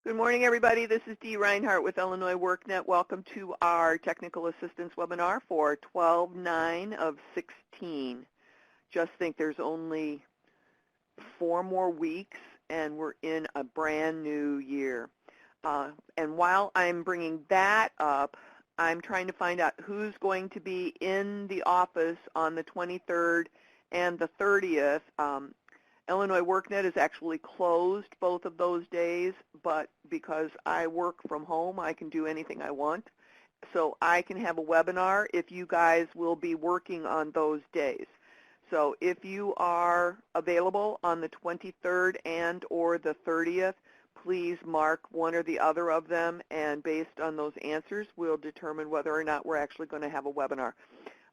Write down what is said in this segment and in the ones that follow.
Good morning, everybody. This is Dee Reinhardt with Illinois WorkNet. Welcome to our technical assistance webinar for 12/9 of 16. Just think there's only 4 more weeks, and we're in a brand new year. And while I'm bringing that up, I'm trying to find out who's going to be in the office on the 23rd and the 30th. Illinois WorkNet is actually closed both of those days, but because I work from home, I can do anything I want. So I can have a webinar if you guys will be working on those days. So if you are available on the 23rd and or the 30th, please mark one or the other of them, and based on those answers, we'll determine whether or not we're actually going to have a webinar.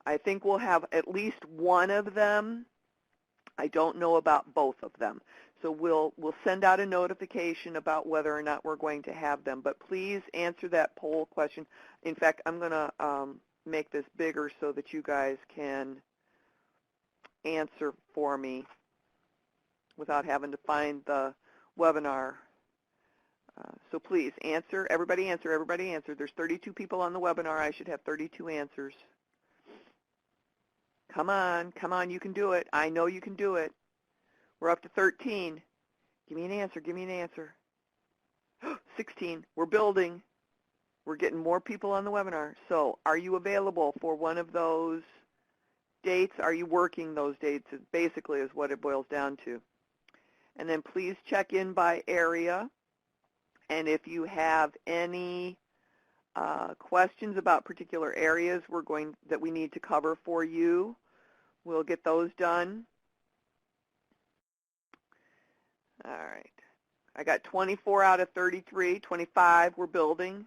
I think we'll have at least one of them. I don't know about both of them. So we'll send out a notification about whether or not we're going to have them. But please answer that poll question. In fact, I'm going to make this bigger so that you guys can answer for me without having to find the webinar. So please answer. Everybody answer. Everybody answer. There's 32 people on the webinar. I should have 32 answers. Come on, you can do it. I know you can do it. We're up to 13. Give me an answer, give me an answer. 16, we're building. We're getting more people on the webinar. So are you available for one of those dates? Are you working those dates? It basically is what it boils down to. And then please check in by area. And if you have any questions about particular areas that we need to cover for you, we'll get those done. All right. I got 24 out of 33, 25 we're building.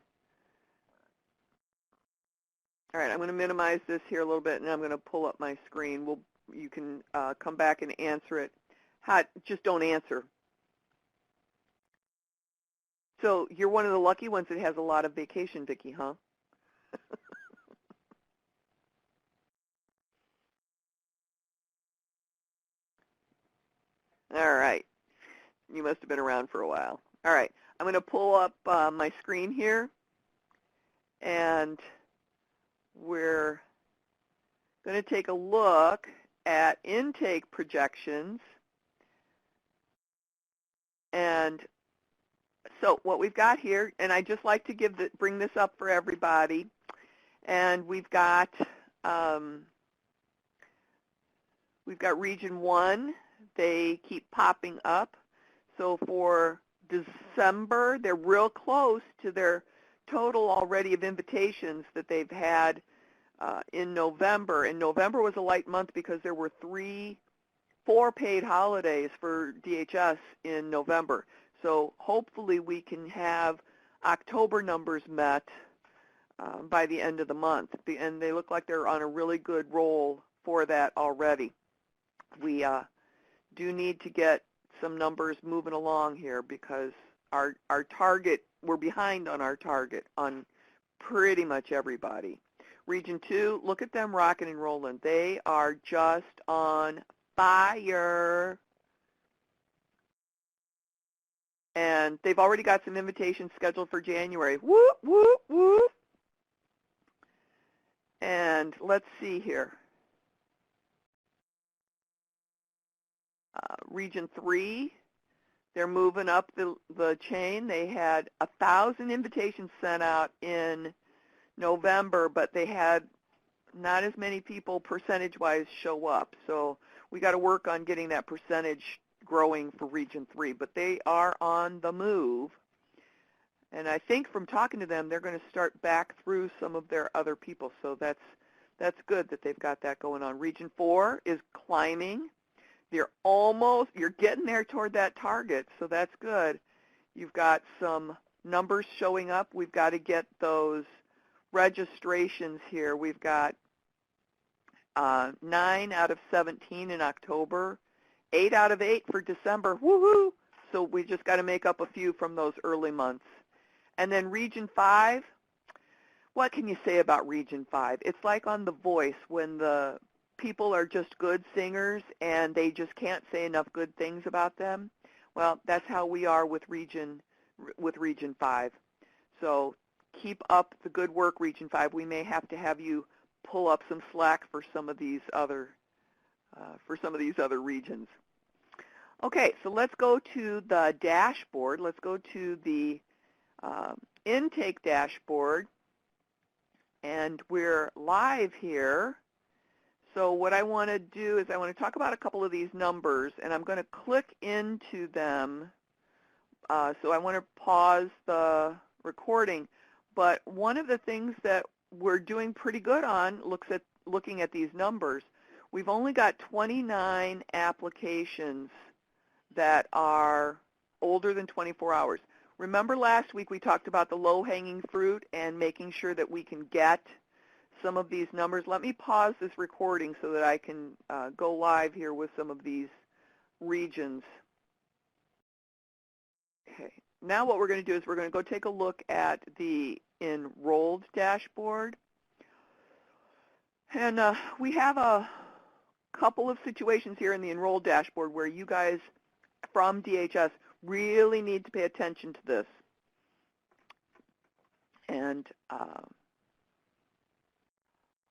All right, I'm going to minimize this here a little bit, and I'm going to pull up my screen. You can come back and answer it. Just don't answer. So you're one of the lucky ones that has a lot of vacation, Vicki, huh? All right. You must have been around for a while. All right. I'm going to pull up my screen here, and we're going to take a look at intake projections. And so what we've got here, and I just like to bring this up for everybody, and we've got Region 1. They keep popping up. So for December, they're real close to their total already of invitations that they've had in November. And November was a light month because there were 4 paid holidays for DHS in November. So hopefully we can have October numbers met by the end of the month. And they look like they're on a really good roll for that already. We do need to get some numbers moving along here because our target, we're behind on our target on pretty much everybody. Region 2, look at them rocking and rolling. They are just on fire. And they've already got some invitations scheduled for January. Whoop, whoop, whoop. And let's see here. Region 3, they're moving up the chain. They had 1,000 invitations sent out in November, but they had not as many people percentage-wise show up. So we got to work on getting that percentage growing for Region 3, but they are on the move. And I think from talking to them, they're going to start back through some of their other people. So that's good that they've got that going on. Region 4 is climbing. You're getting there toward that target, so that's good. You've got some numbers showing up. We've got to get those registrations here. We've got 9 out of 17 in October, 8 out of 8 for December. Woohoo! So we just got to make up a few from those early months. And then Region 5, what can you say about Region 5? It's like on The Voice when the people are just good singers and they just can't say enough good things about them. Well, that's how we are with Region with Region 5. So keep up the good work, Region 5. We may have you pull up some slack for some of these other regions. Okay, so let's go to the dashboard. Let's go to the intake dashboard, and we're live here. So what I want to do is I want to talk about a couple of these numbers, and I'm going to click into them. So I want to pause the recording. But one of the things that we're doing pretty good on looking at these numbers. We've only got 29 applications that are older than 24 hours. Remember last week we talked about the low-hanging fruit and making sure that we can get some of these numbers. Let me pause this recording so that I can go live here with some of these regions. Okay. Now what we're going to do is we're going to go take a look at the enrolled dashboard. And we have a couple of situations here in the enrolled dashboard where you guys from DHS really need to pay attention to this. And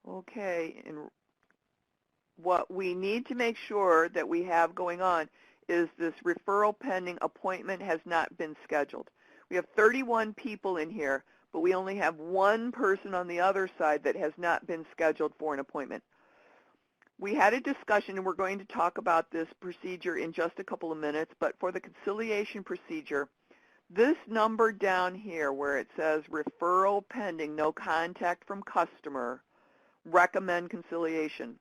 okay, and what we need to make sure that we have going on is this referral pending appointment has not been scheduled. We have 31 people in here, but we only have one person on the other side that has not been scheduled for an appointment. We had a discussion, and we're going to talk about this procedure in just a couple of minutes, but for the conciliation procedure, this number down here where it says referral pending, no contact from customer, recommend conciliation.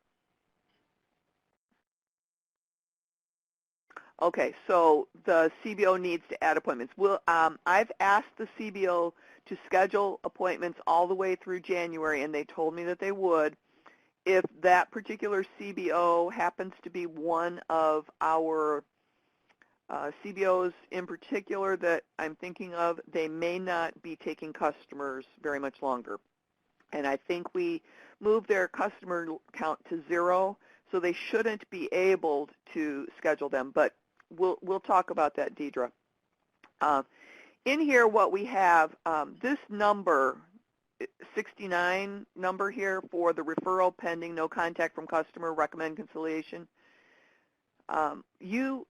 Okay, so the CBO needs to add appointments. I've asked the CBO to schedule appointments all the way through January, and they told me that they would. If that particular CBO happens to be one of our CBOs in particular that I'm thinking of, they may not be taking customers very much longer. And I think we moved their customer count to 0, so they shouldn't be able to schedule them. But we'll talk about that, Deidre. In here, what we have, this number, 69 number here for the referral pending, no contact from customer, recommend conciliation. You,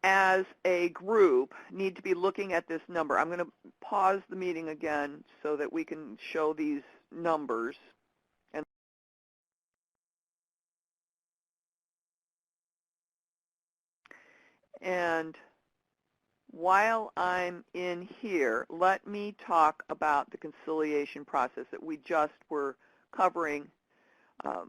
as a group, need to be looking at this number. I'm going to pause the meeting again so that we can show these numbers. And while I'm in here, let me talk about the conciliation process that we just were covering.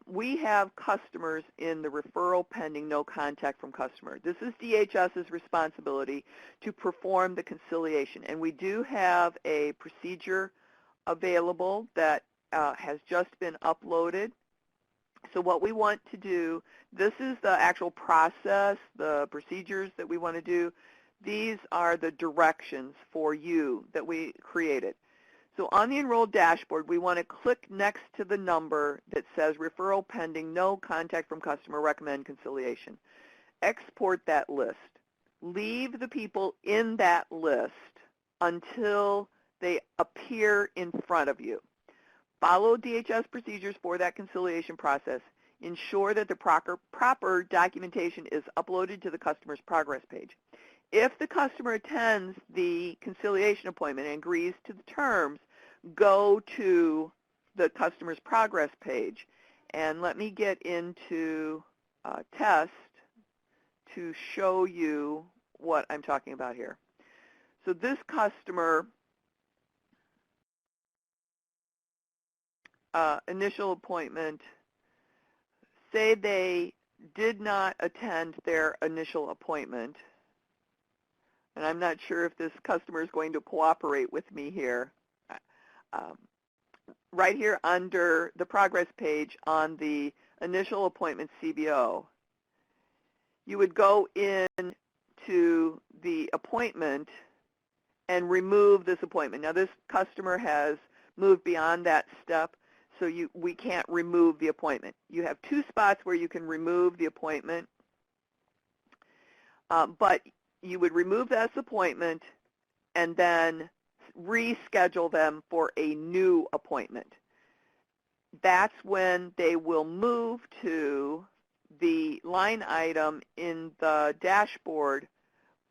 We have customers in the referral pending, no contact from customer. This is DHS's responsibility to perform the conciliation, and we do have a procedure available that has just been uploaded. So what we want to do, this is the actual process, the procedures that we want to do. These are the directions for you that we created. So on the enrolled dashboard, we want to click next to the number that says referral pending, no contact from customer, recommend conciliation. Export that list. Leave the people in that list until they appear in front of you. Follow DHS procedures for that conciliation process. Ensure that the proper documentation is uploaded to the customer's progress page. If the customer attends the conciliation appointment and agrees to the terms, go to the customer's progress page. And let me get into test to show you what I'm talking about here. So this customer, initial appointment, say they did not attend their initial appointment. And I'm not sure if this customer is going to cooperate with me here. Right here under the progress page on the initial appointment CBO, you would go in to the appointment and remove this appointment. Now this customer has moved beyond that step, so we can't remove the appointment. You have 2 spots where you can remove the appointment, but you would remove this appointment and then reschedule them for a new appointment. That's when they will move to the line item in the dashboard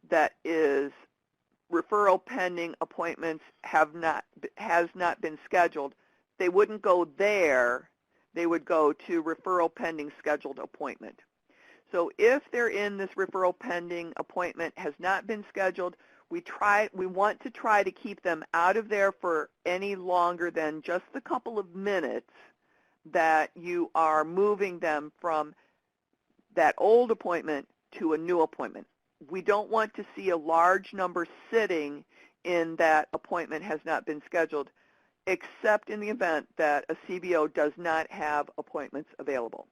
that is referral pending, appointments has not been scheduled. They wouldn't go there. They would go to referral pending scheduled appointment. So if they're in this referral pending appointment has not been scheduled, we want to try to keep them out of there for any longer than just the couple of minutes that you are moving them from that old appointment to a new appointment. We don't want to see a large number sitting in that appointment has not been scheduled, except in the event that a CBO does not have appointments available.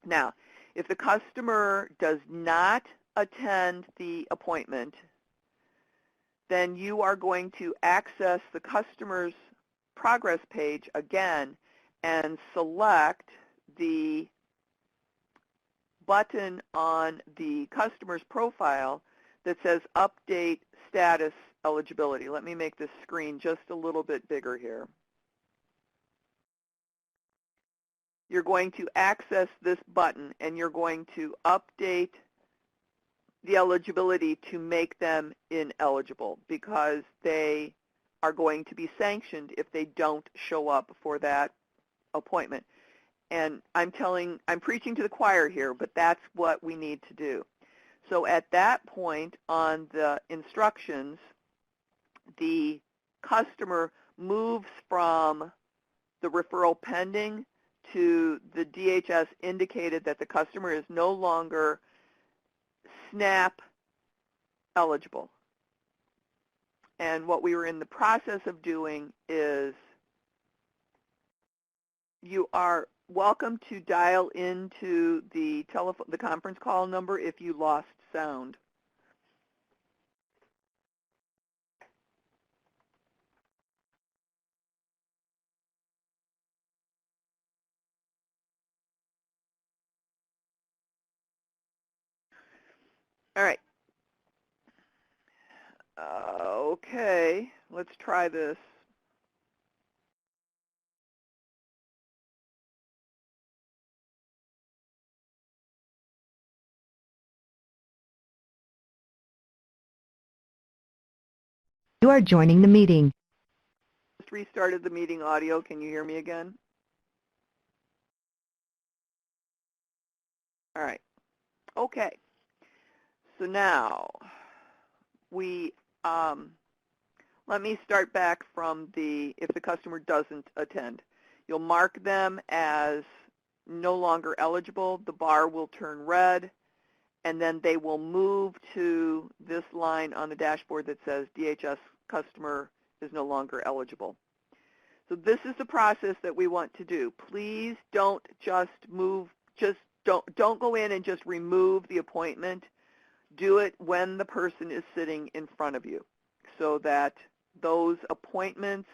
Now, if the customer does not attend the appointment, then you are going to access the customer's progress page again and select the button on the customer's profile that says Update Status Eligibility. Let me make this screen just a little bit bigger here. You're going to access this button and you're going to update the eligibility to make them ineligible because they are going to be sanctioned if they don't show up for that appointment. And I'm preaching to the choir here, but that's what we need to do. So at that point on the instructions, the customer moves from the referral pending to the DHS indicated that the customer is no longer SNAP eligible. And what we were in the process of doing is you are welcome to dial into the conference call number if you lost sound. All right. Okay, let's try this. You are joining the meeting. Just restarted the meeting audio. Can you hear me again? All right. Okay. So now let me start back from if the customer doesn't attend. You'll mark them as no longer eligible. The bar will turn red, and then they will move to this line on the dashboard that says DHS customer is no longer eligible. So this is the process that we want to do. Please don't don't go in and just remove the appointment. Do it when the person is sitting in front of you so that those appointments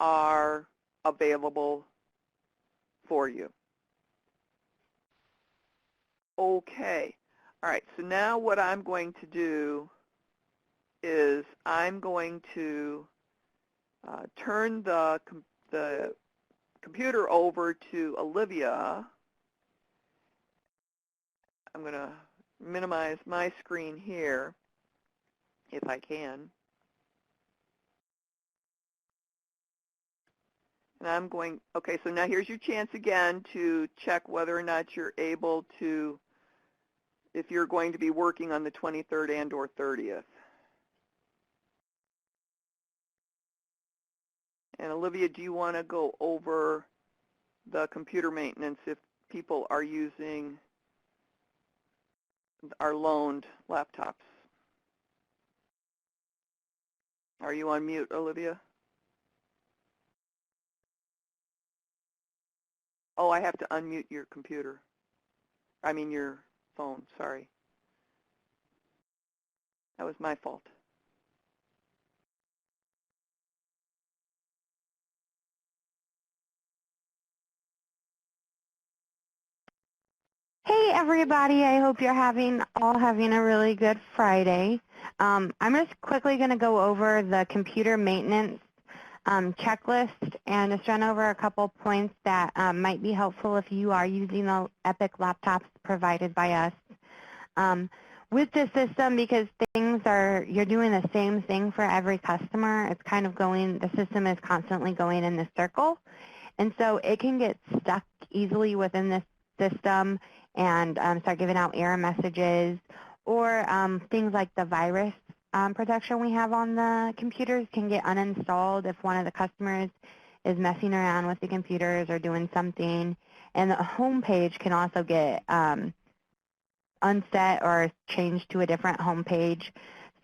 are available for you. Okay. All right. So now what I'm going to do is I'm going to turn the computer over to Olivia. I'm going to minimize my screen here if I can. And I'm going, okay, so now here's your chance again to check whether or not you're able to, if you're going to be working on the 23rd and or 30th. And Olivia, do you want to go over the computer maintenance if people are using our loaned laptops? Are you on mute, Olivia? Oh, I have to unmute your computer. I mean your phone, sorry. That was my fault. Hey everybody, I hope you're all having a really good Friday. I'm just quickly going to go over the computer maintenance checklist and just run over a couple points that might be helpful if you are using the EPIC laptops provided by us. With this system, because you're doing the same thing for every customer, it's kind of the system is constantly going in this circle. And so it can get stuck easily within this system and start giving out error messages, or things like the virus protection we have on the computers can get uninstalled if one of the customers is messing around with the computers or doing something. And the home page can also get unset or changed to a different home page.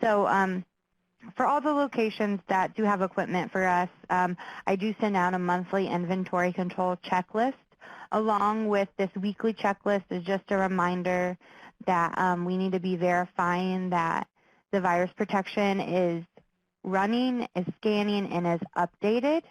So for all the locations that do have equipment for us, I do send out a monthly inventory control checklist. Along with this weekly checklist is just a reminder that we need to be verifying that the virus protection is running, is scanning, and is updated.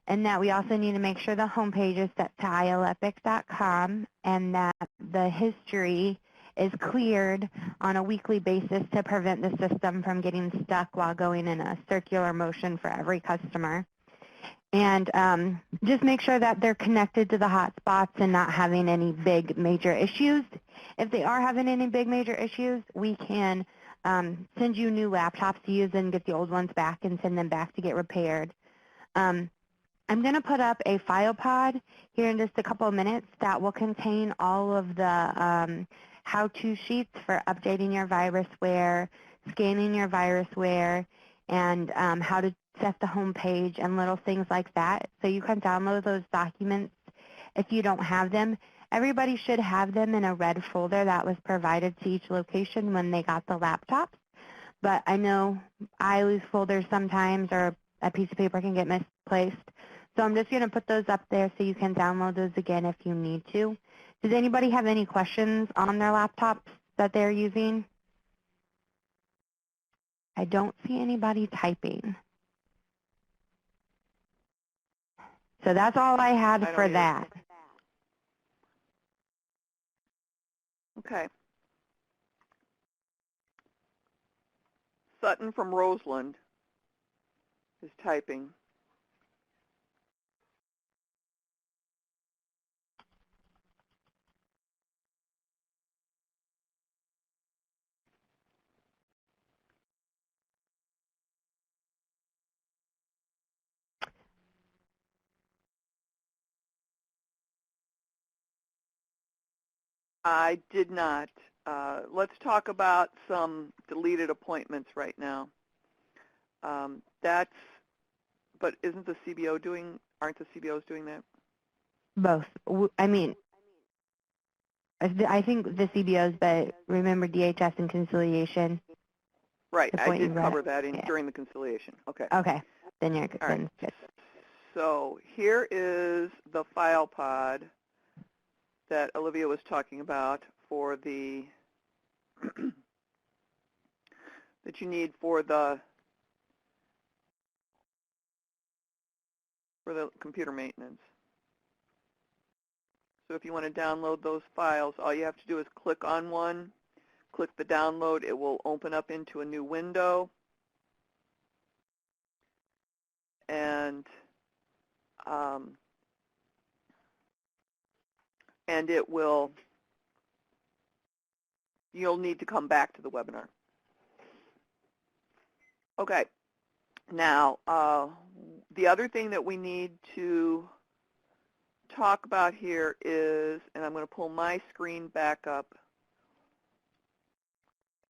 And that we also need to make sure the homepage is set to ilepic.com and that the history is cleared on a weekly basis to prevent the system from getting stuck while going in a circular motion for every customer. And just make sure that they're connected to the hotspots and not having any big major issues. If they are having any big major issues, we can send you new laptops to use and get the old ones back and send them back to get repaired. I'm going to put up a file pod here in just a couple of minutes that will contain all of the how-to sheets for updating your virusware, scanning your virusware, and how to set the home page and little things like that. So you can download those documents if you don't have them. Everybody should have them in a red folder that was provided to each location when they got the laptops. But I know I lose folders sometimes, or a piece of paper can get misplaced. So I'm just going to put those up there so you can download those again if you need to. Does anybody have any questions on their laptops that they're using? I don't see anybody typing. So that's all I had for that. Okay. Sutton from Roseland is typing. I did not. Let's talk about some deleted appointments right now. But isn't the CBO aren't the CBOs doing that? Both. I mean, I think the CBOs, but remember DHS and conciliation. Right, I did cover that during the conciliation. Okay. Okay, then you're good. All right. So here is the file pod that Olivia was talking about for the that you need for the computer maintenance. So if you want to download those files, all you have to do is click on one, click the download. It will open up into a new window. And you'll need to come back to the webinar. Okay. Now, the other thing that we need to talk about here is, and I'm going to pull my screen back up,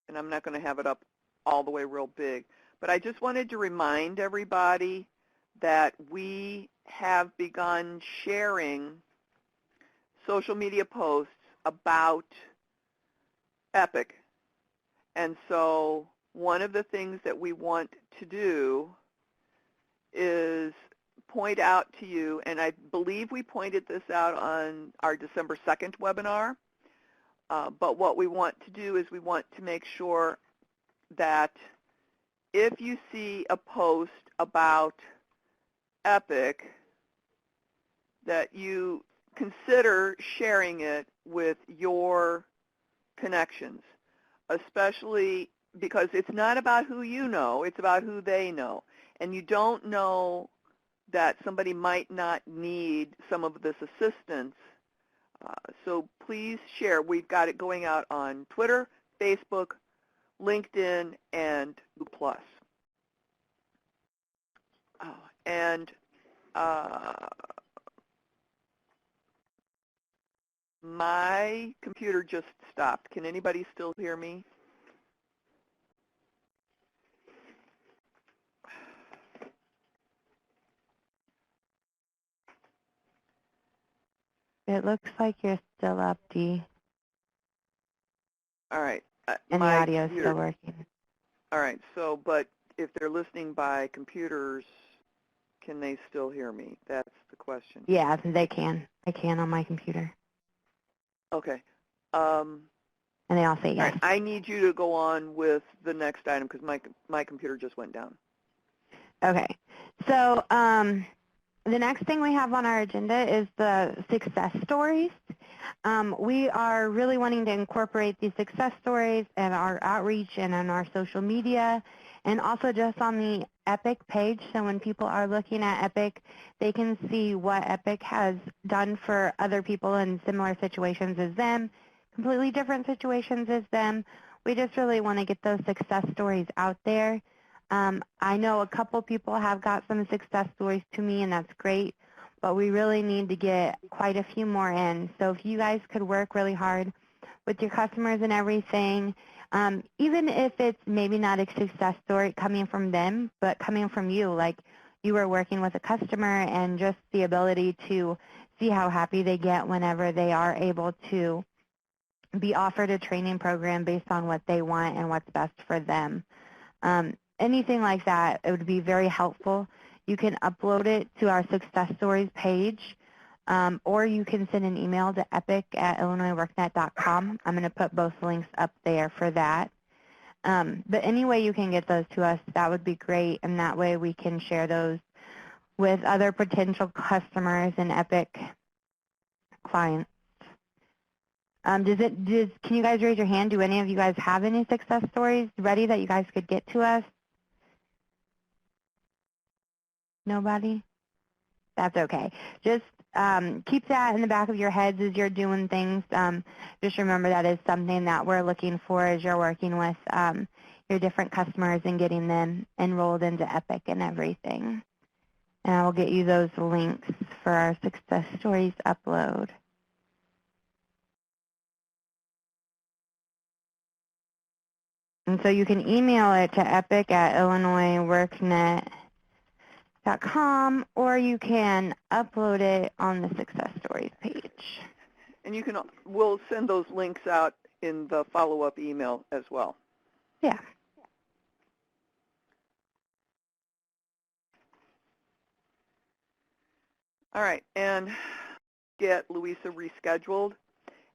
and I'm not going to have it up all the way real big, but I just wanted to remind everybody that we have begun sharing social media posts about EPIC. And so one of the things that we want to do is point out to you, and I believe we pointed this out on our December 2nd webinar, but what we want to do is we want to make sure that if you see a post about EPIC, that you consider sharing it with your connections, especially because it's not about who you know, it's about who they know. And you don't know that somebody might not need some of this assistance. So please share. We've got it going out on Twitter, Facebook, LinkedIn, and Google+. Oh, and my computer just stopped. Can anybody still hear me? It looks like you're still up, Dee, All right. and the My audio is computer, still working. all right. So, but if they're listening by computers, can they still hear me? That's the question. Yeah, they can. I can on my computer. Okay. And they all say All yes. right. I need you to go on with the next item because my computer just went down. Okay. So the next thing we have on our agenda is the success stories. We are really wanting to incorporate these success stories in our outreach and on our social media, and also just on the EPIC page. So when people are looking at EPIC, they can see what EPIC has done for other people in similar situations as them, completely different situations as them. We just really want to get those success stories out there. I know a couple people have got some success stories to me, and that's great, but we really need to get quite a few more in. So if you guys could work really hard with your customers and everything, even if it's maybe not a success story coming from them, but coming from you, like you were working with a customer and just the ability to see how happy they get whenever they are able to be offered a training program based on what they want and what's best for them. Anything like that, it would be very helpful. You can upload it to our Success Stories page, or you can send an email to epic@illinoisworknet.com. I'm going to put both links up there for that. But any way you can get those to us, that would be great, and that way we can share those with other potential customers and EPIC clients. Can you guys raise your hand? Do any of you guys have any success stories ready that you guys could get to us? Nobody? That's okay. Just keep that in the back of your heads as you're doing things. Just remember that is something that we're looking for as you're working with your different customers and getting them enrolled into EPIC and everything. And I will get you those links for our success stories upload. And so you can email it to epic@illinoisworknet.com, or you can upload it on the Success Stories page. And we'll send those links out in the follow-up email as well. Yeah. All right, and get Louisa rescheduled,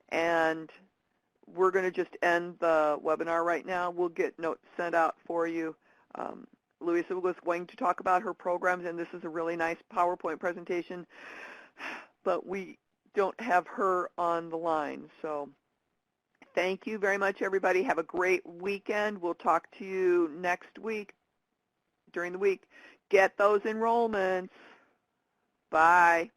and we're going to just end the webinar right now. We'll get notes sent out for you. Louisa was going to talk about her programs, and this is a really nice PowerPoint presentation, but we don't have her on the line. So thank you very much, everybody. Have a great weekend. We'll talk to you next week, during the week. Get those enrollments. Bye.